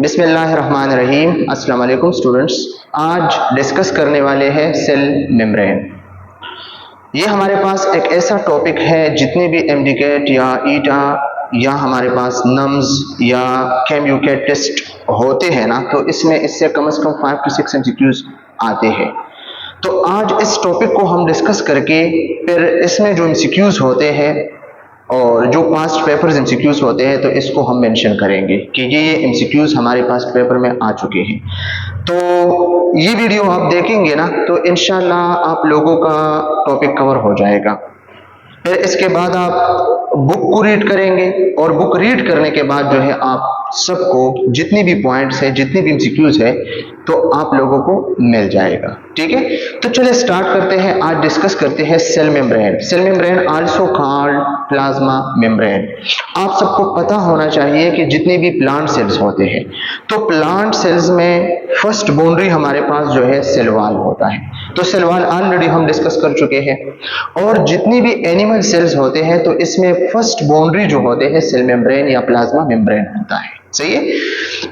बिस्मिल्लाहिर्रहमानिर्रहीम। अस्सलाम वालेकुम स्टूडेंट्स। आज डिस्कस करने वाले हैं सेल मेम्ब्रेन। ये हमारे पास एक ऐसा टॉपिक है, जितने भी एमडीकेट या ईटा या हमारे पास नम्स या कैम्यूकेट टेस्ट होते हैं ना, तो इसमें इससे कम से कम 5 to 6 एमसीक्यूज आते हैं। तो आज इस टॉपिक को हम डिस्कस करके फिर इसमें जो एमसीक्यूज होते हैं और जो पास्ट पेपर्स एमसीक्यूज होते हैं, तो इसको हम मेंशन करेंगे कि ये एमसीक्यूज हमारे पास्ट पेपर में आ चुके हैं। तो ये वीडियो आप देखेंगे ना, तो इंशाल्लाह आप लोगों का टॉपिक कवर हो जाएगा। फिर इसके बाद आप बुक को रीड करेंगे और बुक रीड करने के बाद जो है आप सबको जितनी भी पॉइंट्स है, जितनी भी एमसीक्यूज है, तो आप लोगों को मिल जाएगा। ठीक है, तो चलिए स्टार्ट करते हैं। आज डिस्कस करते हैं cell membrane. Cell membrane also called plasma membrane. आप सबको पता होना चाहिए कि जितने भी प्लांट सेल्स होते हैं, तो प्लांट सेल्स में फर्स्ट बाउंड्री हमारे पास जो है सेल वॉल होता है। तो सेल वॉल ऑलरेडी हम डिस्कस कर चुके हैं। और जितनी भी एनिमल सेल्स होते हैं, तो इसमें फर्स्ट बाउंड्री जो होते हैं सेल मेम्ब्रेन या प्लाज्मा मेम्ब्रेन होता है। सही है।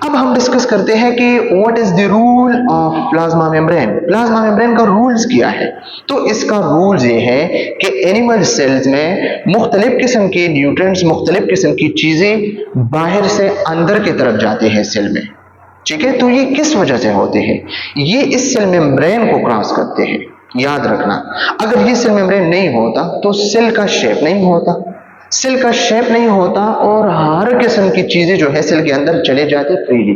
अब हम डिस्कस करते हैं कि what is the rule of plasma membrane. Plasma membrane का रूल्स क्या है? तो इसका रूल्स ये है कि एनिमल सेल्स में मुख्तलिफ किस्म के न्यूट्रिएंट्स, मुख्तलिफ किस्म की चीजें बाहर से अंदर की तरफ जाते हैं सेल में। ठीक है, तो ये किस वजह से होते हैं? ये इस सेल मेम्ब्रेन को क्रॉस करते हैं। याद रखना, अगर ये सेल मेम्ब्रेन नहीं होता तो सेल का शेप नहीं होता, सेल का शेप नहीं होता और हर किस्म की चीजें जो है सेल के अंदर चले जाते फ्रीली,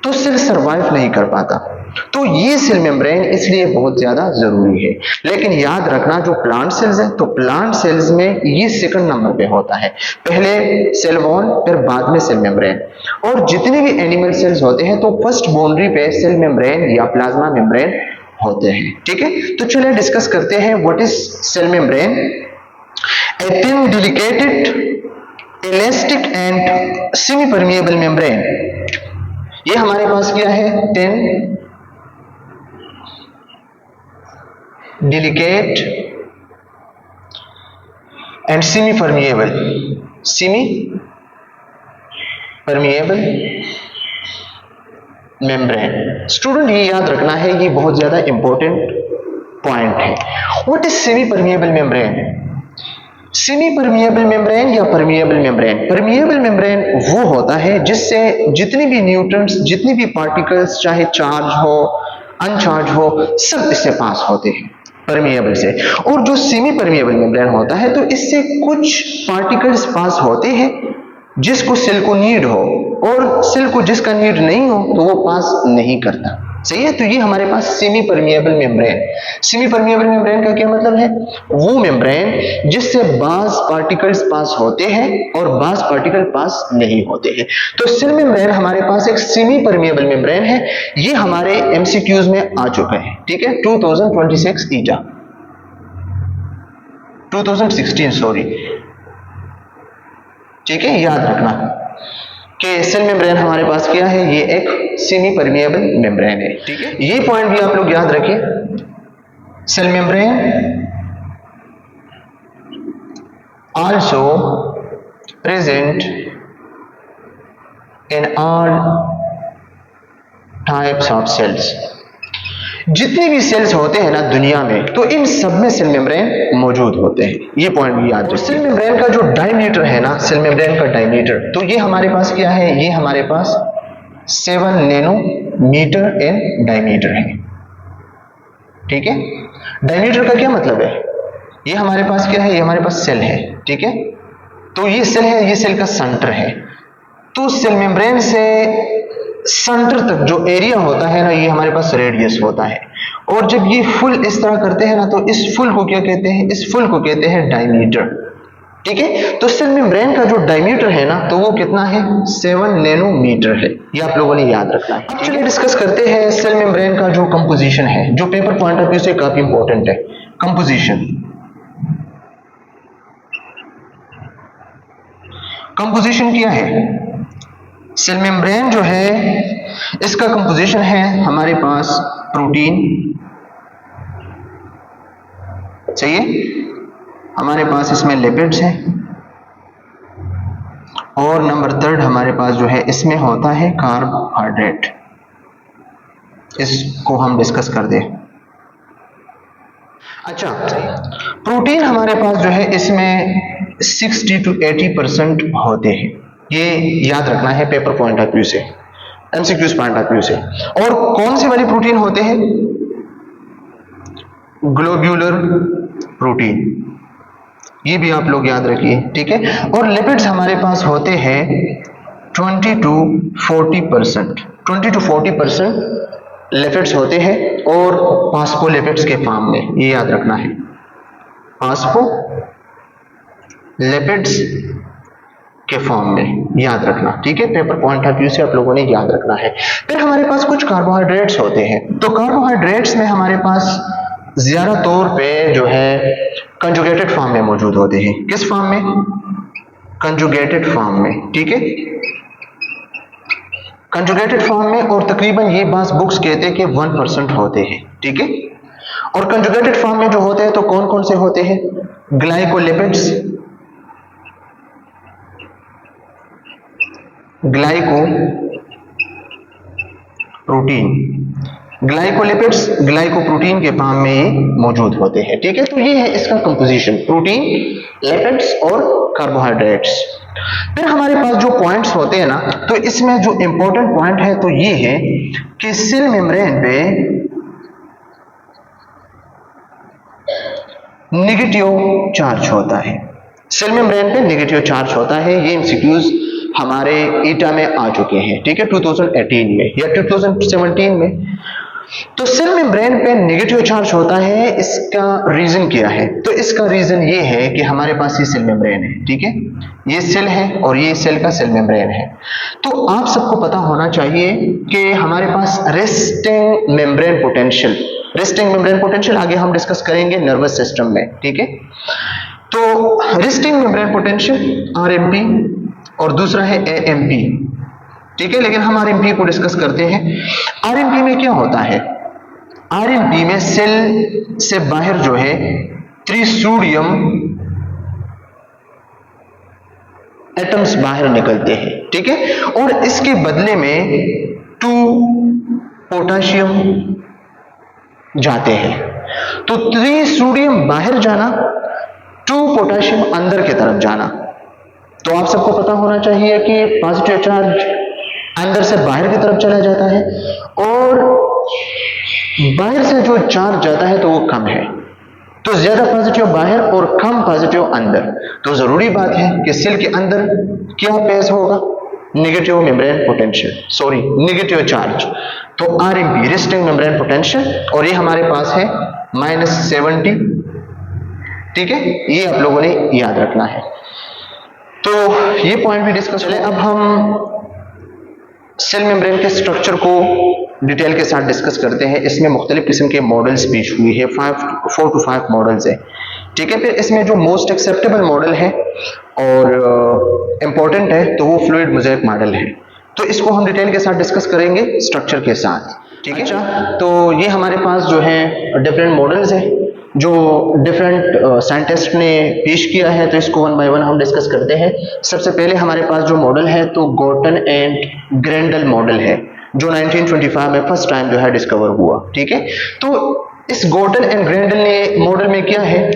तो सेल सरवाइव नहीं कर पाता। तो ये सेल मेम्ब्रेन इसलिए बहुत ज्यादा जरूरी है। लेकिन याद रखना, जो प्लांट सेल्स है, तो प्लांट सेल्स में ये सेकंड नंबर पे होता है। पहले सेल वॉल, फिर बाद में सेल मेम्ब्रेन। और जितने भी एनिमल सेल्स होते हैं, तो फर्स्ट बाउंड्री पे सेल मेम्ब्रेन या प्लाज्मा मेम्ब्रेन होते हैं। ठीक है, तो चलिए डिस्कस करते हैं what is cell membrane. A thin, delicate, elastic and semi-permeable membrane। ये हमारे पास क्या है? thin, delicate and semi-permeable। semi-permeable membrane। Student ये याद रखना है, ये बहुत ज्यादा इंपॉर्टेंट पॉइंट है। What is semi-permeable membrane? Semi permeable membrane या परमिएबल मेम्ब्रेन। परमिएबल मेम्ब्रेन वो होता है जिससे जितनी भी न्यूट्रॉन्स, जितनी भी पार्टिकल्स, चाहे चार्ज हो अनचार्ज हो, सब इससे पास होते हैं परमिएबल से। और जो सेमी परमिएबल मेम्ब्रेन होता है, तो इससे कुछ पार्टिकल्स पास होते हैं जिसको सेल को नीड हो, और सेल को जिसका नीड नहीं हो तो वो पास नहीं करता। सही है, तो ये हमारे पास semi permeable membrane. Semi permeable membrane का क्या मतलब है? वो मेम्ब्रेन जिससे बाज पार्टिकल्स पास होते हैं और बाज पार्टिकल पास नहीं होते हैं। तो सेल मेम्ब्रेन हमारे पास एक सेमी परमिएबल मेम्ब्रेन है। ये हमारे एमसीक्यूज में आ चुका है। ठीक है, 2026 ईटा 2016 सॉरी। ठीक है, याद रखना कि सेल मेम्ब्रेन हमारे पास क्या है? ये एक सेमी परमिएबल मेम्ब्रेन है। ठीक है, ये पॉइंट भी आप लोग याद रखिए। Cell membrane also present in all types of cells. जितने भी सेल्स होते हैं ना दुनिया में, तो इन सब में सेल मेम्ब्रेन मौजूद होते हैं। ये पॉइंट भी याद रखिए। सेल मेम्ब्रेन का जो डायमीटर है ना, सेल मेम्ब्रेन का डायमीटर, तो ये हमारे पास क्या है? ये हमारे पास 7 नैनोमीटर इन डायमीटर है। ठीक है, डायमीटर का क्या मतलब है? ये हमारे पास क्या है? ये हमारे पास सेल है। ठीक है, तो ये सेल है, ये सेल का सेंटर है। तो सेल मेम्ब्रेन से सेंटर तक जो एरिया होता है ना, ये हमारे पास रेडियस होता है। और जब ये फुल इस तरह करते हैं ना, तो इस फुल को क्या कहते हैं? इस फुल को कहते हैं डायमीटर। ठीक है, तो सेल मेम्ब्रेन का जो डायमीटर है ना, तो वो कितना है? 7 नैनोमीटर है। ये आप लोगों ने याद रखना है। अब चलिए डिस्कस करते हैं सेल मेम्ब्रेन का जो कंपोजिशन है, जो पेपर पॉइंट ऑफ व्यू से काफी इंपॉर्टेंट है। कंपोजिशन क्या है? सेल मेम्ब्रेन जो है, इसका कंपोजिशन है हमारे पास प्रोटीन। सही है, हमारे पास इसमें लिपिड्स हैं, और नंबर 3 हमारे पास जो है इसमें होता है कार्बोहाइड्रेट, इसको हम डिस्कस कर दें। अच्छा, प्रोटीन हमारे पास जो है इसमें 60 to 80% होते हैं, ये याद रखना है पेपर पॉइंट ऑफ व्यू से, एमसीक्यूज पॉइंट ऑफ व्यू से। और कौन से वाली प्रोटीन होते हैं? ग्लोब्यूलर प्रोटीन, ये भी आप लोग याद रखिए, ठीक है। और लिपिड्स हमारे पास होते हैं 20 to 40%, 20 to 40% लिपिड्स होते हैं, और फॉस्फोलिपिड्स के फॉर्म में, ये याद रखना है, फॉस्फोलिपिड्स के फॉर्म में याद रखना, ठीक है। पेपर पॉइंट ऑफ व्यू से आप लोगों ने याद रखना है। फिर हमारे पास कुछ कार्बोहाइड्रेट्स होते हैं, तो कार्बोहाइड्रेट्स में हमारे पास ज्यादा तौर पे जो है कंजुगेटेड फॉर्म में मौजूद होते हैं। किस फॉर्म में? कंजुगेटेड फॉर्म में, ठीक है, कंजुगेटेड फॉर्म में। और तकरीबन ये बात बुक्स कहते हैं कि 1% होते हैं, ठीक है। और कंजुगेटेड फॉर्म में जो होते हैं तो कौन कौन से होते हैं? ग्लाइकोलिपिड्स, ग्लाइकोप्रोटीन, ग्लाइकोलिपिड्स ग्लाइकोप्रोटीन के फॉर्म में ये मौजूद होते हैं, ठीक है। तो ये है इसका कंपोजिशन, प्रोटीन, लिपिड्स और कार्बोहाइड्रेट्स। फिर हमारे पास जो पॉइंट्स होते हैं ना, तो इसमें जो इंपॉर्टेंट पॉइंट है तो ये है कि सेल मेम्ब्रेन पे नेगेटिव चार्ज होता है, सेल मेम्ब्रेन पे नेगेटिव चार्ज होता है। ये एमसीक्यूज हमारे ईटा में आ चुके हैं, ठीक है, 2018 में या 2017 में। तो सेल मेम्ब्रेन पे नेगेटिव चार्ज होता है, इसका रीजन क्या है? तो इसका रीजन ये है कि हमारे पास ये सेल मेम्ब्रेन है, ठीक है, ये सेल है और ये सेल का सेल मेम्ब्रेन है। तो आप सबको पता होना चाहिए कि हमारे पास resting membrane potential, resting membrane potential आगे हम डिस्कस करेंगे नर्वस सिस्टम में, ठीक है। तो रेस्टिंग मेम्ब्रेन पोटेंशियल आरएमपी और दूसरा है एएमपी, ठीक है। लेकिन हम आरएमपी को डिस्कस करते हैं। आरएमपी में क्या होता है? आरएमपी में सेल से बाहर जो है त्रिसोडियम एटम्स बाहर निकलते हैं, ठीक है, और इसके बदले में 2 पोटेशियम जाते हैं। तो 3 सोडियम बाहर जाना, 2 पोटेशियम अंदर की तरफ जाना। तो आप सबको पता होना चाहिए कि पॉजिटिव चार्ज अंदर से बाहर की तरफ चला जाता है, और बाहर से जो चार्ज जाता है तो वो कम है। तो ज्यादा पॉजिटिव बाहर और कम पॉजिटिव अंदर। तो जरूरी बात है कि सेल के अंदर क्या पेश होगा? Negative membrane potential, sorry negative charge. तो आरएमपी रेस्टिंग मेम्ब्रेन पोटेंशियल, और ये हमारे पास है -70, ठीक है, ये आप लोगों ने याद रखना है। तो ये पॉइंट भी डिस्कस चले। अब हम सेल मेम्ब्रेन के स्ट्रक्चर को डिटेल के साथ डिस्कस करते हैं। इसमें मुख्तलिफ किस्म के मॉडल्स पेश हुई है, 4 to 5 मॉडल्स है, ठीक है। फिर इसमें जो मोस्ट एक्सेप्टेबल मॉडल है और इम्पोर्टेंट है तो वो फ्लूइड मोज़ेक मॉडल है। तो इसको हम डिटेल के साथ डिस्कस करेंगे स्ट्रक्चर के साथ, ठीक है। अच्छा, तो ये हमारे पास जो है डिफरेंट मॉडल्स है जो डिफरेंट साइंटिस्ट ने पेश किया है, तो इसको 1 by 1 हम डिस्कस करते हैं। सबसे पहले हमारे पास जो मॉडल है तो गॉर्टन एंड ग्रेंडल मॉडल है, जो 1925 में फर्स्ट टाइम जो है डिस्कवर हुआ, ठीक है। तो इस गॉर्टन एंड ग्रेंडल ने मॉडल में क्या है,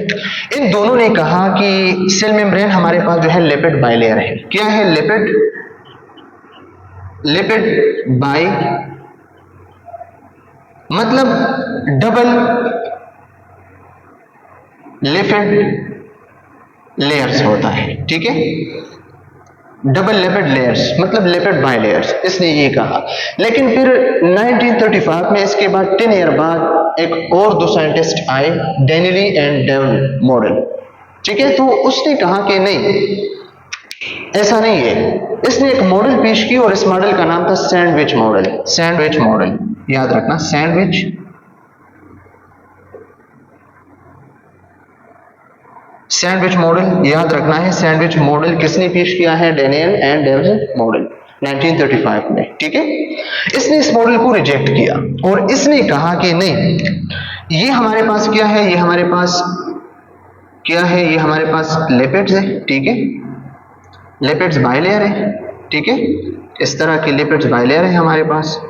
इन दोनों ने कहा कि सेल मेम्ब्रेन हमारे पास जो है लिपिड बाइलेयर है। क्या है? लिपिड बाई मतलब डबल लिपिड लेयर्स होता है, ठीक है, डबल लिपिड लेयर्स मतलब लिपिड बाइलेयर्स, इसने ये कहा। लेकिन फिर 1935 में इसके बाद 10 ईयर बाद एक और 2 साइंटिस्ट आए, डेनिली एंड डेवन मॉडल, ठीक है। तो उसने कहा कि नहीं, ऐसा नहीं है। इसने एक मॉडल पेश की और इस मॉडल का नाम था सैंडविच मॉडल। सैंडविच मॉडल याद रखना, सैंडविच मॉडल याद रखना है। सैंडविच मॉडल किसने पेश किया है? डेनियल एंड डेवन मॉडल 1935 में, ठीक है। इसने इस मॉडल को रिजेक्ट किया और इसने कहा कि नहीं, ये हमारे पास क्या है, ये हमारे पास क्या है, ये हमारे पास लिपिड्स है, ठीक है, लिपिड्स बाइलेयर है, ठीक है, इस तरह के लिपिड्स बाइलेयर है हमारे पास।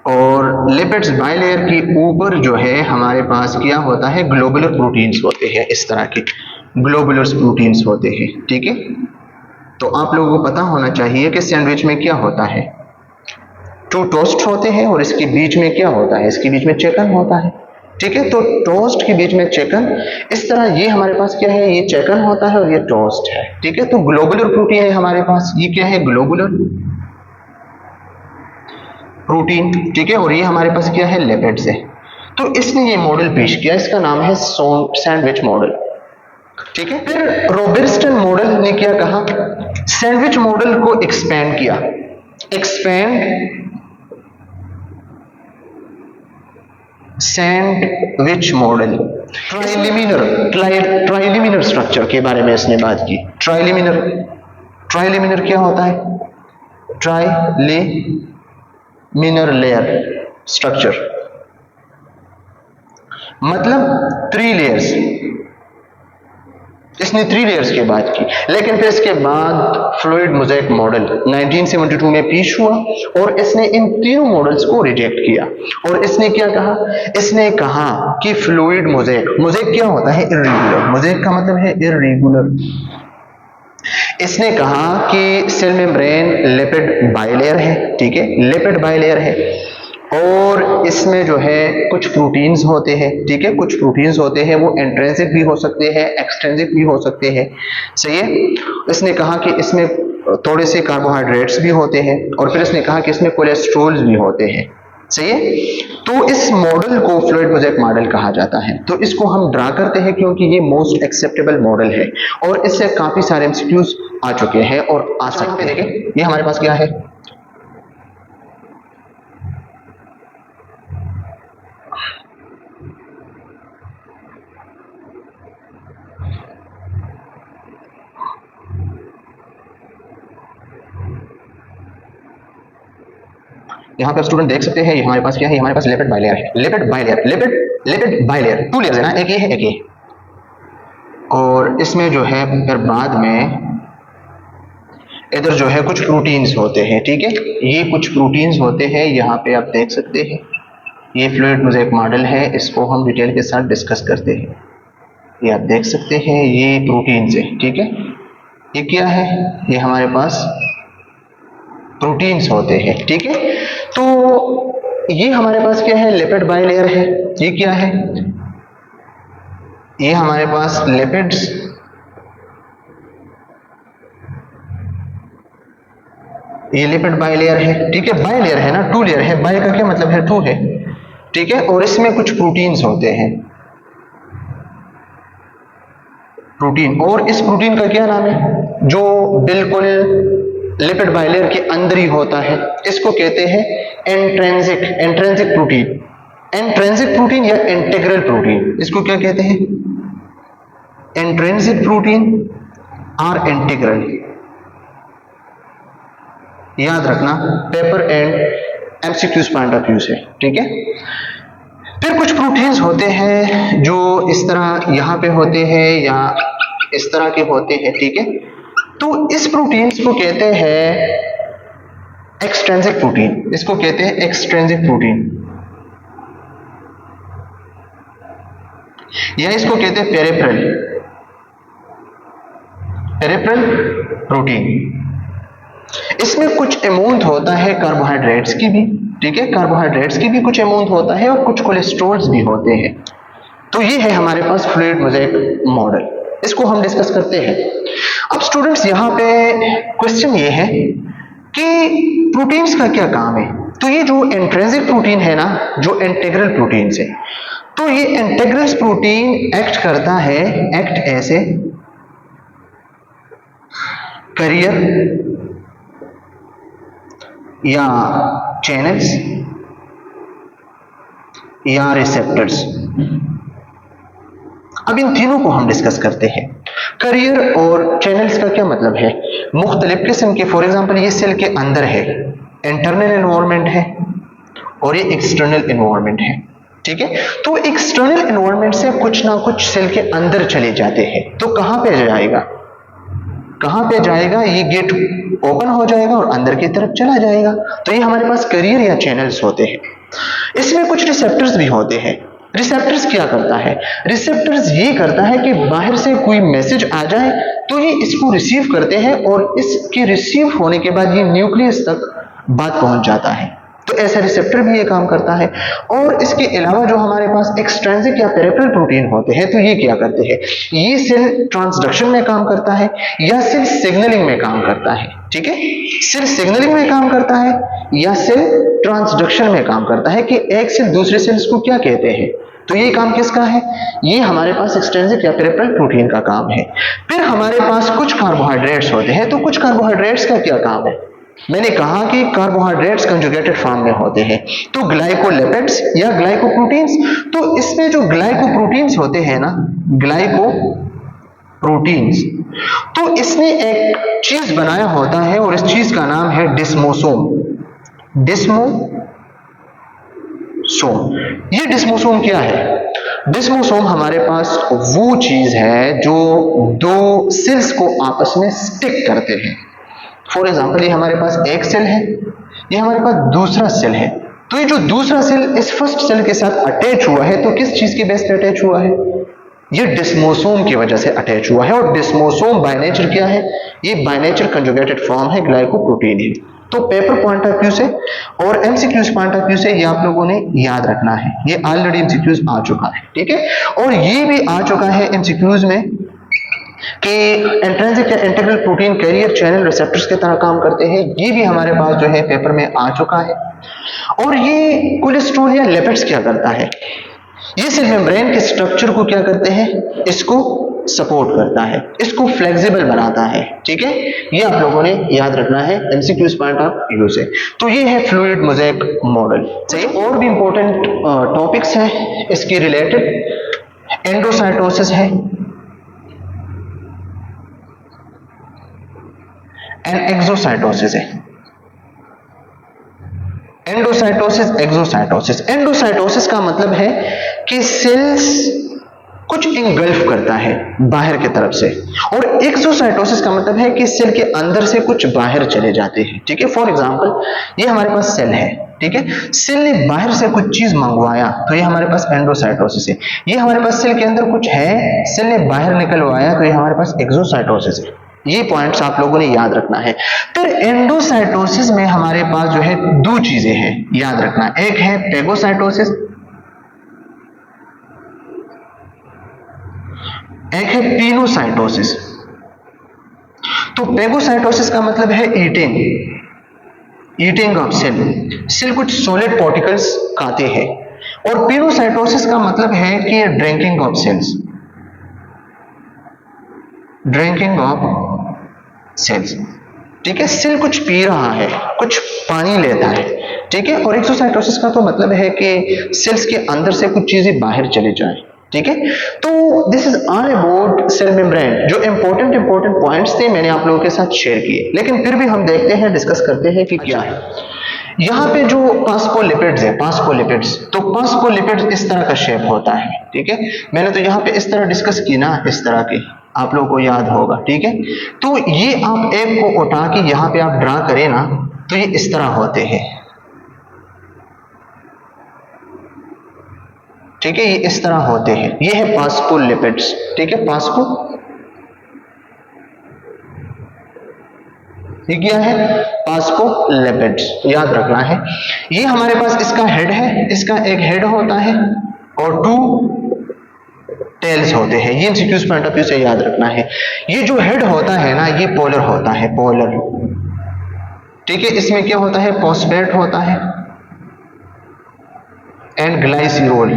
और लिपिड्स बाइलेयर के ऊपर जो है हमारे पास क्या होता है, ग्लोबुलर प्रोटीन्स होते हैं, इस तरह के ग्लोबुलर प्रोटीन्स होते हैं। ठीक है, तो आप लोगों को पता होना चाहिए कि सैंडविच में क्या होता है, 2 टोस्ट होते हैं और इसके बीच में क्या होता है, इसके बीच में चिकन होता है। ठीक है, तो टोस्ट के बीच में चिकन, इस तरह ये हमारे पास क्या है, ये चिकन होता है और ये टोस्ट है। ठीक है, तो ग्लोबुलर प्रोटीन है हमारे पास, ये क्या है, ग्लोबुलर प्रोटीन। ठीक है, और ये हमारे पास क्या है, लिपिड्स है। तो इसने ये मॉडल पेश किया, इसका नाम है सैंडविच मॉडल। ठीक है, फिर रॉबर्टसन मॉडल ने क्या कहा, सैंडविच मॉडल को एक्सपेंड किया, सैंडविच मॉडल, ट्राइलिमिनर स्ट्रक्चर के बारे में इसने बात की। ट्राइलिमिनर क्या होता है, ट्राइलिमिनर लेयर स्ट्रक्चर, मतलब 3 लेयर्स, इसने 3 लेयर्स की बात की। लेकिन फिर इसके बाद फ्लूइड मोज़ेक मॉडल 1972 में पेश हुआ और इसने इन तीनों मॉडल्स को रिजेक्ट किया। और इसने क्या कहा, इसने कहा कि फ्लूइड मोज़ेक क्या होता है, इर्रेगुलर, मोज़ेक का मतलब है इर्रेगुलर। इसने कहा कि सेल मेम्ब्रेन लिपिड बाइलेयर है। ठीक है, लिपिड बाइलेयर है और इसमें जो है कुछ प्रोटीन्स होते हैं। ठीक है, कुछ प्रोटीन्स होते हैं, वो इंट्रिंसिक भी हो सकते हैं, एक्सट्रिंसिक भी हो सकते हैं। सही है, इसने कहा कि इसमें थोड़े से कार्बोहाइड्रेट्स भी होते हैं और फिर इसने कहा कि इसमें कोलेस्ट्रॉल्स भी होते हैं। सही है, तो इस मॉडल को फ्लूइड मोज़ेक मॉडल कहा जाता है। तो इसको हम ड्रा करते हैं क्योंकि ये मोस्ट एक्सेप्टेबल मॉडल है और इससे काफी सारे एमसीक्यूज आ चुके हैं और आ सकते हैं। देखिए ये हमारे पास क्या है, यहाँ पे स्टूडेंट देख सकते हैं, ये हमारे पास क्या है, हमारे पास लिपिड बाइलेयर है। लिपिड बाइलेयर 2 लेयर्स है ना, एक ये है एक ये, और इसमें जो है फिर बाद में इधर जो है कुछ प्रोटीन्स होते हैं। ठीक है, ये कुछ प्रोटीन्स होते हैं, यहाँ पे आप देख सकते हैं। ये फ्लूइड मोज़ेक मॉडल है, इसको हम डिटेल के साथ डिस्कस करते हैं। ये आप देख सकते हैं, ये प्रोटीन्स है। ठीक है, ये क्या है, ये हमारे पास प्रोटीन्स होते हैं। ठीक है, तो ये हमारे पास क्या है, लिपिड बाइलेयर है। ये क्या है, ये हमारे पास लिपिड्स, ये लिपिड बाइलेयर है। ठीक है, बाइलेयर है ना, 2 लेयर है, बाइ का क्या मतलब है, 2 है। ठीक है, और इसमें कुछ प्रोटीन्स होते हैं, प्रोटीन, और इस प्रोटीन का क्या नाम है, जो बिल्कुल लिपिड बाइलेयर के अंदर ही होता है, इसको कहते हैं इंट्रिंसिक प्रोटीन। इंट्रिंसिक प्रोटीन या इंटीग्रल प्रोटीन, इसको क्या कहते हैं, इंट्रिंसिक प्रोटीन और इंटीग्रल। याद रखना, paper and MCQs point of view से। ठीक है, फिर कुछ प्रोटीन्स होते हैं जो इस तरह यहाँ पे होते हैं या इस तरह के होते हैं। ठीक है, तो इस प्रोटीन्स को कहते हैं एक्सट्रिंसिक प्रोटीन, इसको कहते हैं एक्सट्रिंसिक प्रोटीन, या इसको कहते हैं पेरिफेरल प्रोटीन। इसमें कुछ अमाउंट होता है कार्बोहाइड्रेट्स की भी। ठीक है, कार्बोहाइड्रेट्स की भी कुछ अमाउंट होता है और कुछ कोलेस्ट्रॉल्स भी होते हैं। तो ये है हमारे पास फ्लूइड मोज़ेक मॉडल, इसको हम डिस्कस करते हैं। अब स्टूडेंट्स यहाँ पे क्वेश्चन ये है कि प्रोटीन्स का क्या काम है। तो ये जो इंट्रिंसिक प्रोटीन है ना, जो इंटीग्रल प्रोटीन है, तो ये इंटीग्रल प्रोटीन एक्ट करता है, एक्ट एज ए कैरियर या चैनल्स या रिसेप्टर्स। अब इन तीनों को हम डिस्कस करते हैं। कैरियर और चैनल्स का क्या मतलब है, मुख्तलिफ किस्म के, फॉर एग्जांपल ये सेल के अंदर है, इंटरनल एनवायरनमेंट है और ये एक्सटर्नल एनवायरनमेंट है। ठीक है, तो एक्सटर्नल एनवायरनमेंट से कुछ ना कुछ सेल के अंदर चले जाते हैं, तो कहां पे जाएगा, कहां पे जाएगा, ये गेट ओपन हो जाएगा और अंदर की तरफ चला जाएगा। तो ये हमारे पास कैरियर या चैनल्स होते हैं। इसमें कुछ रिसेप्टर्स भी होते हैं। रिसेप्टर्स क्या करता है? रिसेप्टर्स ये करता है कि बाहर से कोई मैसेज आ जाए तो ये इसको रिसीव करते हैं और इसके रिसीव होने के बाद ये न्यूक्लियस तक बात पहुंच जाता है। तो ऐसा रिसेप्टर भी ये काम करता है। और इसके अलावा जो हमारे पास एक्सट्रिंसिक या पेरिफेरल प्रोटीन होते हैं, तो ये क्या करते हैं? ये सेल ट्रांसडक्शन में काम करता है या सेल सिग्नलिंग में काम करता है। ठीक है, सेल सिग्नलिंग में काम करता है या सेल ट्रांसडक्शन में काम करता है कि एक सेल दूसरे सेल्स को क्या कहते हैं। तो ये काम किसका है? ये हमारे पास एक्सट्रिंसिक या पेरिफेरल प्रोटीन का काम है। फिर हमारे पास कुछ कार्बोहाइड्रेट्स होते हैं। तो कुछ कार्बोहाइड्रेट्स का क्या काम है? मैंने कहा कि कार्बोहाइड्रेट्स कंजुगेटेड फॉर्म में होते हैं। तो ग्लाइकोलिपिड्स या ग्लाइकोप्रोटीन्स, तो इसमें जो ग्लाइकोप्रोटीन्स होते हैं ना, ग्लाइकोप्रोटीन्स, तो इसने एक चीज बनाया होता है और इस चीज का नाम है डिस्मोसोम। डिस्मोसोम, ये डिस्मोसोम क्या है? डिस्मोसोम हमारे पास वो चीज है जो दो सेल्स को आपस में स्टिक करते हैं। फॉर एग्जाम्पल, ये हमारे पास एक सेल है, ये हमारे पास दूसरा सेल है। तो ये जो दूसरा सेल इस फर्स्ट सेल के साथ अटैच हुआ है, तो किस चीज की बेस पे अटैच हुआ है? ये डिस्मोसोम की वजह से अटैच हुआ है। और डिस्मोसोम बाय नेचर क्या है? ये बाय नेचर कंजुगेटेड फॉर्म है, ग्लाइकोप्रोटीन है। तो पेपर पॉइंट ऑफ व्यू से और एमसीक्यूज पॉइंट ऑफ व्यू से ये आप लोगों ने याद रखना है। ये ऑलरेडी एमसीक्यूज आ चुका है, ठीक है। और ये भी आ चुका है एमसीक्यूज में कि इंट्रिंसिक या integral protein carrier channel receptors की तरह काम करते हैं। ये भी हमारे पास जो है पेपर में आ चुका है। और ये कोलेस्ट्रॉल या लिपिड्स क्या करता है? ये सेल मेम्ब्रेन के स्ट्रक्चर को क्या करते हैं? इसको सपोर्ट करता है, इसको फ्लेक्सिबल बनाता है, ठीक है। ये आप लोगों ने याद रखना है एमसीक्यूज पॉइंट ऑफ व्यू से। तो ये है फ्लूइड मोज़ेक मॉडल। सही, और भी इंपॉर्टेंट टॉपिक्स हैं इसके रिलेटेड। एंडोसाइटोसिस है एंड एक्सोसाइटोसिस है। Endocytosis, exocytosis. एंडोसाइटोसिस का मतलब है कि सेल्स कुछ इंगल्फ करता है बाहर की तरफ से, और एक्सोसाइटोसिस का मतलब है कि सेल के अंदर से कुछ बाहर चले जाते हैं, ठीक है। फॉर एग्जांपल, ये हमारे पास सेल है, ठीक है। सेल ने बाहर से कुछ चीज मंगवाया, तो ये हमारे पास एंडोसाइटोसिस है। ये हमारे पास सेल के अंदर कुछ है, सेल ने बाहर निकलवाया, तो ये हमारे पास एक्सोसाइटोसिस है। ये पॉइंट्स आप लोगों ने याद रखना है। फिर एंडोसाइटोसिस में हमारे पास जो है दो चीजें हैं, याद रखना। एक है पेगोसाइटोसिस, एक है पिनोसाइटोसिस। तो पेगोसाइटोसिस का मतलब है ईटिंग ऑफ सेल कुछ सॉलिड पार्टिकल्स खाते हैं। और पिनोसाइटोसिस का मतलब है कि drinking of cells, drinking of cells, ठीक है। सेल कुछ पी रहा है, कुछ पानी लेता है, ठीक है। और एक्सोसाइटोसिस का तो मतलब है कि सेल्स के अंदर से कुछ चीजें बाहर चली जाए, ठीक है। तो this is all about cell membrane. जो इंपॉर्टेंट पॉइंट्स थे मैंने आप लोगों के साथ शेयर किए, लेकिन फिर भी हम देखते हैं, डिस्कस करते हैं कि क्या है यहाँ पे जो फास्फोलिपिड्स है, फास्फोलिपिड्स, तो फास्फोलिपिड्स इस तरह का शेप होता है, ठीक है। मैंने तो यहाँ पे इस तरह डिस्कस की ना, इस तरह के आप लोगों को याद होगा, ठीक है। तो ये आप एक को उठा के यहाँ पे आप ड्रा करें ना, तो ये इस तरह होते हैं, ठीक है। ये इस तरह होते हैं, ये है फास्फोलिपिड्स, ठीक है। फास्फो, ये क्या है? फास्फोलिपिड्स, याद रखना है। ये हमारे पास इसका हेड है, इसका एक हेड होता है और टू टेल्स होते हैं। ये एमसीक्यूज पॉइंट ऑफ व्यू से याद रखना है। ये जो हेड होता है ना, ये पोलर होता है, पोलर, ठीक है। इसमें क्या होता है? फॉस्फेट होता है एंड ग्लाइसिरोल।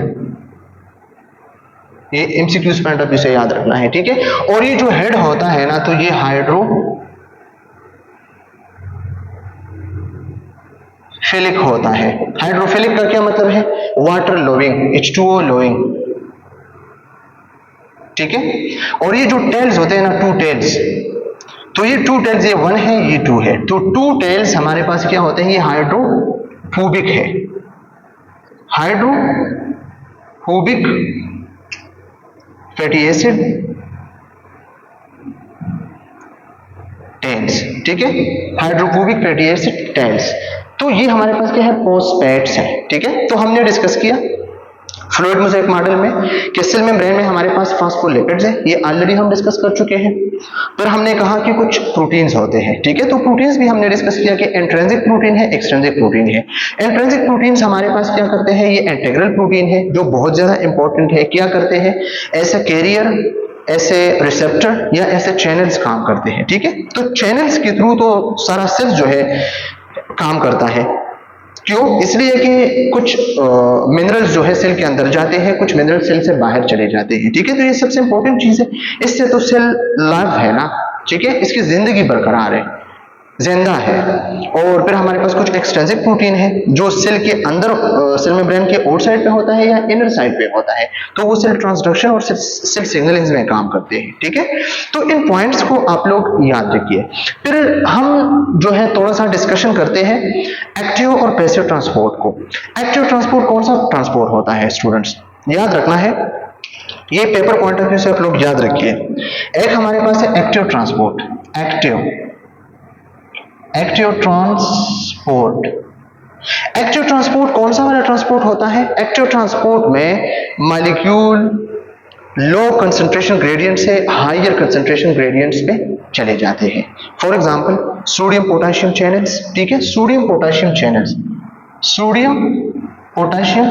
ये एमसीक्यूज पॉइंट ऑफ व्यू से याद रखना है, ठीक है। और ये जो हेड होता है ना, तो ये हाइड्रोफिलिक होता है। हाइड्रोफिलिक का क्या मतलब है? वाटर लोविंग, H2O लोविंग, ठीक है। और ये जो टेल्स होते हैं ना, टू टेल्स, तो ये टू टेल्स, ये 1 है, ये 2 है। तो टू टेल्स हमारे पास क्या होते हैं? ये हाइड्रोफोबिक है, हाइड्रोफोबिक फैटी एसिड टेल्स, ठीक है, हाइड्रोफोबिक फैटी एसिड टेल्स। तो ये हमारे पास क्या है, फॉस्फेट्स है, ठीक है। तो हमने डिस्कस किया फ्लूइड मोज़ेक मॉडल में कि सेल मेम्ब्रेन में हमारे पास फास्फोलिपिड्स है, ये ऑलरेडी हम डिस्कस कर चुके हैं। पर हमने कहा कि कुछ प्रोटीन्स होते हैं, ठीक है। तो प्रोटीन्स भी हमने डिस्कस किया कि इंट्रिंसिक प्रोटीन है, एक्सट्रिंसिक प्रोटीन है। इंट्रिंसिक प्रोटीन्स हमारे पास क्या करते हैं, ये इंटीग्रल प्रोटीन है जो बहुत ज्यादा इंपॉर्टेंट है। क्या करते हैं, ऐसे कैरियर, ऐसे रिसेप्टर या ऐसे चैनल्स काम करते हैं, ठीक है। तो चैनल्स के थ्रू तो सारा सेल जो है काम करता है। क्यों, इसलिए कि कुछ मिनरल्स जो है सेल के अंदर जाते हैं, कुछ मिनरल सेल से बाहर चले जाते हैं, ठीक है। तो ये सबसे इंपॉर्टेंट चीज है, इससे तो सेल लाइव है ना, ठीक है, इसकी जिंदगी बरकरार है, जिंदा है। और फिर हमारे पास कुछ एक्सट्रिंसिक प्रोटीन है जो सेल के अंदर, सेल मेम्ब्रेन के आउट साइड पे होता है या इनर साइड पे होता है, तो वो सेल ट्रांसडक्शन और सेल सिग्नलिंग में काम करते हैं, ठीक है। तो इन पॉइंट्स को आप लोग याद रखिए। फिर हम जो है थोड़ा सा डिस्कशन करते हैं एक्टिव और पैसिव ट्रांसपोर्ट को। एक्टिव ट्रांसपोर्ट कौन सा ट्रांसपोर्ट होता है स्टूडेंट्स, याद रखना है, ये पेपर पॉइंट ऑफ व्यू से आप लोग याद रखिए। एक हमारे पास है active transport, active transport. Active transport कौन सा वाला ट्रांसपोर्ट होता है, एक्टिव ट्रांसपोर्ट में मॉलिक्यूल लो कंसंट्रेशन ग्रेडियंट से हायर कंसंट्रेशन ग्रेडियंट्स पे चले जाते हैं। For example sodium potassium channels, ठीक है, sodium potassium channels, sodium potassium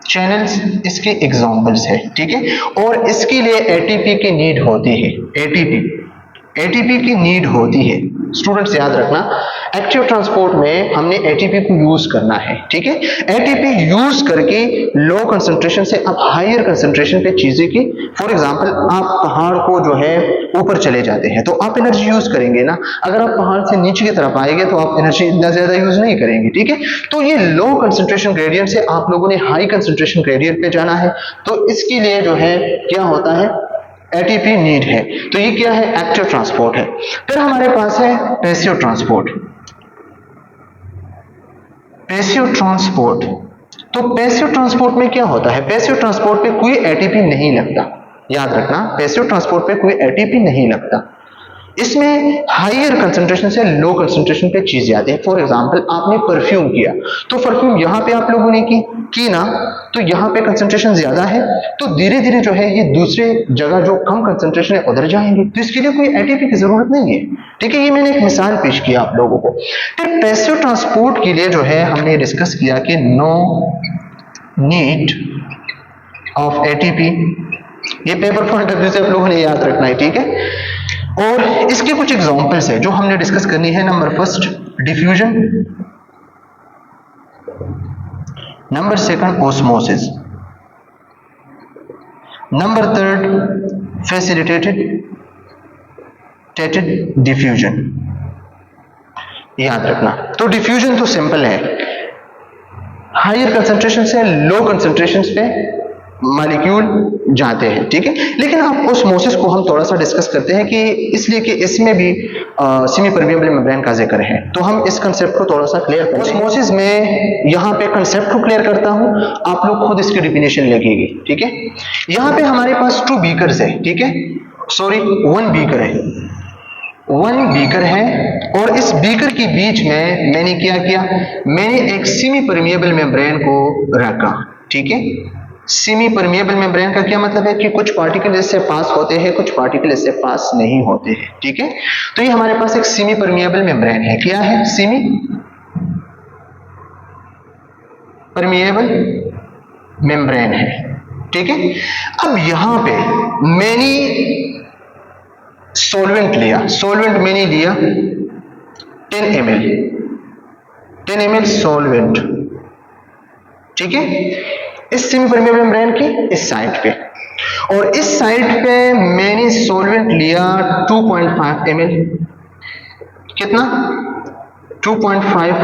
channels इसके एग्जांपल्स है, ठीक है। और इसके लिए एटीपी की नीड होती है, एटीपी की नीड होती है। स्टूडेंट्स याद रखना, एक्टिव ट्रांसपोर्ट में हमने एटीपी को यूज करना है, ठीक है। एटीपी यूज करके लो कंसंट्रेशन से आप हायर कंसंट्रेशन पे चीजें की, फॉर एग्जांपल आप पहाड़ को जो है ऊपर चले जाते हैं तो आप एनर्जी यूज करेंगे ना, अगर आप पहाड़ से नीचे की तरफ आएंगे तो आप एनर्जी इतना ज्यादा यूज नहीं करेंगे, ठीक है। तो ये लो कंसंट्रेशन ग्रेडियंट से आप लोगों ने हाई कंसंट्रेशन ग्रेडियंट पे जाना है, तो इसके लिए जो है क्या होता है, एटीपी नीड है। तो ये क्या है, एक्टिव ट्रांसपोर्ट है। फिर हमारे पास है पैसिव ट्रांसपोर्ट, पैसिव ट्रांसपोर्ट। तो पैसिव ट्रांसपोर्ट में क्या होता है, पैसिव ट्रांसपोर्ट पे कोई एटीपी नहीं लगता, याद रखना, पैसिव ट्रांसपोर्ट पे कोई एटीपी नहीं लगता। इसमें हायर कंसंट्रेशन से लो कंसंट्रेशन पे चीजें आती है। फॉर एग्जांपल आपने परफ्यूम किया, तो परफ्यूम यहाँ पे आप लोगों ने की ना, तो यहाँ पे कंसंट्रेशन ज्यादा है, तो धीरे धीरे जो है ये दूसरे जगह जो कम कंसंट्रेशन है उधर जाएंगे, तो इसके लिए कोई एटीपी की जरूरत नहीं है, ठीक है। ये मैंने एक मिसाल पेश किया आप लोगों को। फिर पैसिव ट्रांसपोर्ट के लिए जो है हमने डिस्कस किया कि नो नीड ऑफ एटीपी, ये पेपर पॉइंट ऑफ व्यू से आप लोगों ने याद रखना है, ठीक है। और इसके कुछ एग्जांपल्स है जो हमने डिस्कस करनी है। Number first diffusion, number second osmosis, number third facilitated diffusion, याद रखना। तो डिफ्यूजन तो सिंपल है, हायर कंसंट्रेशन से लो कंसंट्रेशन पे मॉलिक्यूल जाते हैं, ठीक है। लेकिन अब ऑस्मोसिस को हम थोड़ा सा डिस्कस करते हैं कि इसलिए कि इसमें भी सेमी परमिएबल मेम्ब्रेन का जिक्र है, तो हम इस कंसेप्ट को थोड़ा सा क्लियर करें। ऑस्मोसिस में यहाँ पे कंसेप्ट को क्लियर करता हूँ, आप लोग खुद इसकी डेफिनेशन लिखिएगा, ठीक है। यहाँ पे हमारे पास 2 बीकर्स है, ठीक है, सॉरी 1 बीकर है, 1 बीकर है, और इस बीकर के बीच में मैंने क्या किया, मैंने एक सेमी परमिएबल मेम्ब्रेन को रखा, ठीक है। सेमी परमिएबल मेम्ब्रेन का क्या मतलब है कि कुछ पार्टिकल इससे पास होते हैं, कुछ पार्टिकल इससे पास नहीं होते हैं, ठीक है। तो ये हमारे पास एक सेमी परमिएबल मेम्ब्रेन है। क्या है, सेमी परमिएबल मेम्ब्रेन है, ठीक है। अब यहां पे मैंने सॉल्वेंट लिया, सॉल्वेंट मैंने लिया 10 ml सॉल्वेंट, ठीक है, इस सेमी परमिएबल मेम्ब्रेन की इस साइड पे, और इस साइड पे मैंने सॉल्वेंट लिया 2.5 ml, कितना, 2.5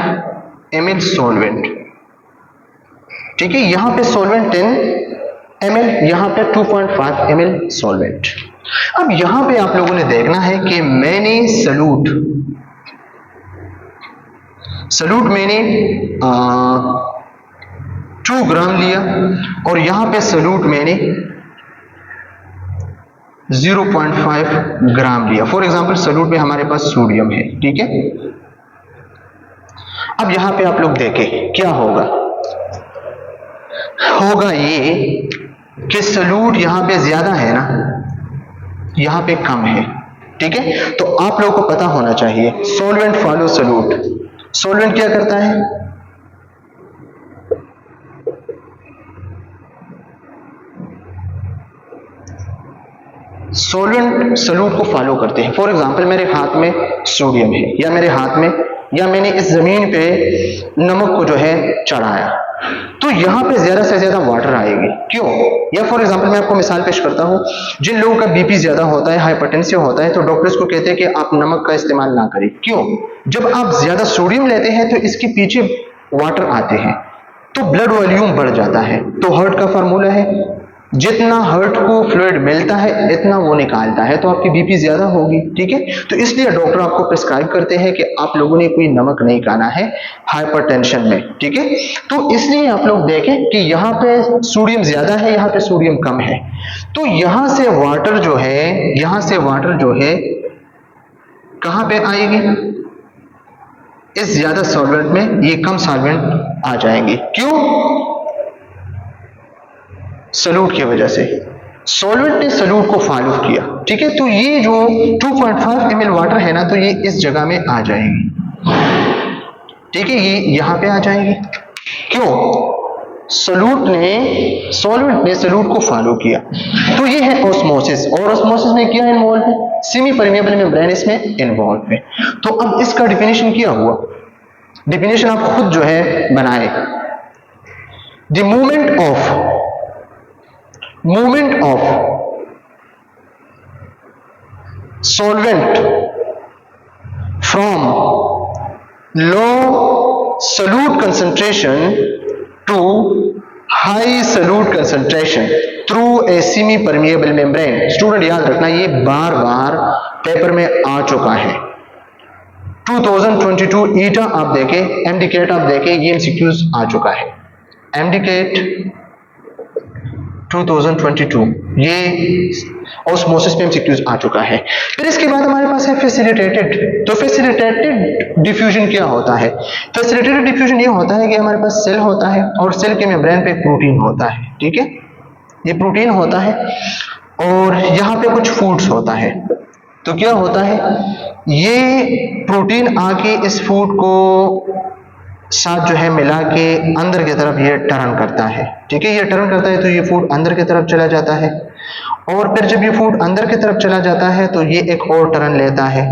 ml सॉल्वेंट, ठीक है। यहां पे सॉल्वेंट 10 ml, यहां पे 2.5 ml सॉल्वेंट। अब यहां पे आप लोगों ने देखना है कि मैंने सलूट मैंने 2 ग्राम लिया, और यहां पे सलूट मैंने 0.5 ग्राम लिया। फॉर एग्जांपल सॉल्यूट में हमारे पास सोडियम है, ठीक है। अब यहां पे आप लोग देखें क्या होगा ये कि सॉल्यूट यहां पे ज्यादा है ना, यहां पे कम है, ठीक है। तो आप लोगों को पता होना चाहिए सॉल्वेंट फॉलो सॉल्यूट। सॉल्वेंट क्या करता है, सॉल्वेंट सॉल्यूट को फॉलो करते हैं। फॉर एग्जांपल मेरे हाथ में सोडियम है, या मेरे हाथ में, या मैंने इस जमीन पे नमक को जो है चढ़ाया, तो यहां पे ज्यादा से ज्यादा वाटर आएगी। क्यों? या फॉर एग्जांपल मैं आपको मिसाल पेश करता हूं, जिन लोगों का बीपी ज्यादा होता है, हाइपरटेंसिव होता है, तो डॉक्टर्स को कहते हैं कि आप नमक का इस्तेमाल ना करें। क्यों? जब आप ज्यादा सोडियम लेते हैं तो इसके पीछे वाटर आते हैं, तो ब्लड वॉल्यूम बढ़ जाता है। तो हार्ट का फार्मूला है, जितना हार्ट को फ्लूइड मिलता है इतना वो निकालता है, तो आपकी बीपी ज्यादा होगी, ठीक है। तो इसलिए डॉक्टर आपको प्रिस्क्राइब करते हैं कि आप लोगों ने कोई नमक नहीं खाना है हाइपरटेंशन में, ठीक है। तो इसलिए आप लोग देखें कि यहाँ पे सोडियम ज्यादा है, यहाँ पे सोडियम कम है, तो यहां से वाटर जो है कहां पे आएगी, इस ज्यादा सॉल्वेंट में, ये कम सॉल्वेंट आ जाएंगे। क्यों? सॉल्यूट की वजह से। सॉल्वेंट ने सॉल्यूट को फॉलो किया, ठीक है। तो ये जो 2.5 ml वाटर है ना, तो ये इस जगह में आ जाएगी, ठीक है, ये यहां पे आ जाएगी। क्यों? सॉल्वेंट ने सॉल्यूट को फॉलो किया। तो ये है ऑस्मोसिस, और ऑस्मोसिस में क्या इन्वॉल्व है, सेमी परमेबल मेम्ब्रेन इसमें इन्वॉल्व है। तो अब इसका डिफिनेशन क्या हुआ, डिफिनेशन आप खुद जो है बनाए। The movement of solvent from low solute concentration to high solute concentration through a semi permeable membrane। Student याद रखना, ये बार बार पेपर में आ चुका है। 2022 ईटा आप देखें, एमडीकेट आप देखें, ये एमसीक्यूज आ चुका है। एमडीकेट 2022 ये ऑस्मोसिस पे एमसीक्यूज आ चुका है। फिर इसके बाद हमारे पास है फैसिलिटेटेड। तो फैसिलिटेटेड डिफ्यूजन क्या होता है, फैसिलिटेटेड डिफ्यूजन ये होता है कि हमारे पास सेल होता है और सेल के मेम्ब्रेन पे प्रोटीन होता है, ठीक है, ये प्रोटीन होता है और यहाँ पे कुछ फूड्स होता है। तो क्या होता है, ये प्रोटीन आके इस फूड को साथ जो है मिला के अंदर की तरफ ये टर्न करता है, ठीक है, ये टर्न करता है तो ये फूड अंदर की तरफ चला जाता है, और फिर जब ये फूड अंदर की तरफ चला जाता है तो ये एक और टर्न लेता है,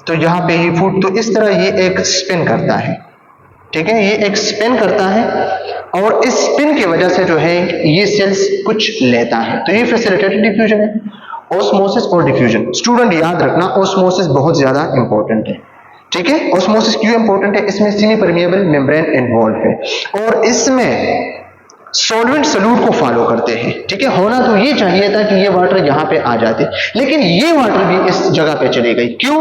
तो यहाँ पे ये फूड, तो इस तरह ये एक स्पिन करता है, ठीक है, ये एक स्पिन करता है, और इस स्पिन की वजह से जो है ये सेल्स कुछ लेता है। तो ये फैसिलिटेटेड डिफ्यूजन है, ऑस्मोसिस और डिफ्यूजन। स्टूडेंट याद रखना, ऑस्मोसिस बहुत ज्यादा इंपॉर्टेंट है, ठीक है। ऑस्मोसिस क्यों इंपॉर्टेंट है, इसमें सेमी परमेबल मेम्ब्रेन इन्वॉल्व है और इसमें सॉल्वेंट सॉल्यूट को फॉलो करते हैं, ठीक है। होना तो ये चाहिए था कि ये वाटर यहाँ पे आ जाते, लेकिन ये वाटर भी इस जगह पे चली गई। क्यों?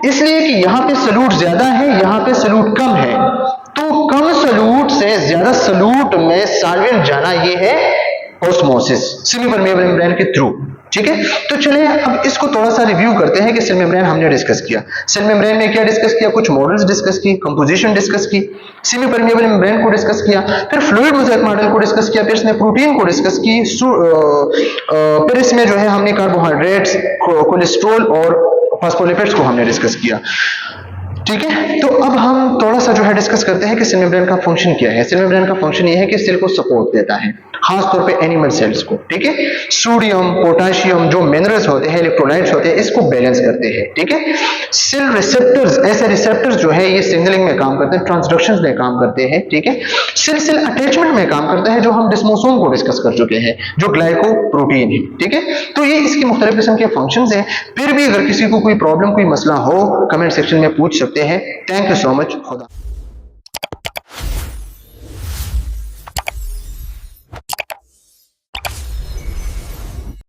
इसलिए कि यहाँ पे सॉल्यूट ज्यादा है, यहाँ पे सॉल्यूट कम है, तो कम सॉल्यूट से ज्यादा सॉल्यूट में सॉल्वेंट जाना ये है ऑस्मोसिस, सेमी परमेबल मेम्ब्रेन के थ्रू, ठीक है। तो चलिए अब इसको थोड़ा सा रिव्यू करते हैं कि सेल मेम्ब्रेन हमने डिस्कस किया। सेल मेम्ब्रेन में क्या डिस्कस किया, कुछ मॉडल्स डिस्कस की, कंपोजिशन डिस्कस की, सेमी परमेबल मेम्ब्रेन को डिस्कस किया, फिर फ्लूइड मोज़ेक मॉडल को डिस्कस किया, फिर इसमें प्रोटीन को डिस्कस की, फिर इसमें जो है हमने कार्बोहाइड्रेट्स, कोलेस्ट्रॉल और फॉस्फोलिपिड्स को हमने डिस्कस किया, ठीक है। तो अब हम थोड़ा सा जो है डिस्कस करते हैं कि सेल मेम्ब्रेन का फंक्शन क्या है। सेल मेम्ब्रेन का फंक्शन ये है कि सेल को सपोर्ट देता है, खास तौर पे एनिमल सेल्स को, ठीक है। सोडियम, पोटेशियम जो मिनरल्स होते हैं, इलेक्ट्रोलाइट्स होते हैं, इसको बैलेंस करते हैं, ठीक है। सेल रिसेप्टर्स, ऐसे रिसेप्टर्स जो है ये सिग्नलिंग में काम करते हैं, ट्रांसडक्शन में काम करते हैं, ठीक है। सेल सेल अटैचमेंट में काम करता है, जो हम डिस्मोसोम को डिस्कस कर चुके हैं, जो ग्लाइकोप्रोटीन है, ठीक है। तो ये इसकी मुख्तलिफ किस्म के फंक्शंस हैं। फिर भी अगर किसी को कोई प्रॉब्लम, कोई मसला हो, कमेंट सेक्शन में पूछ सकते हैं। Thank you so much. खुदा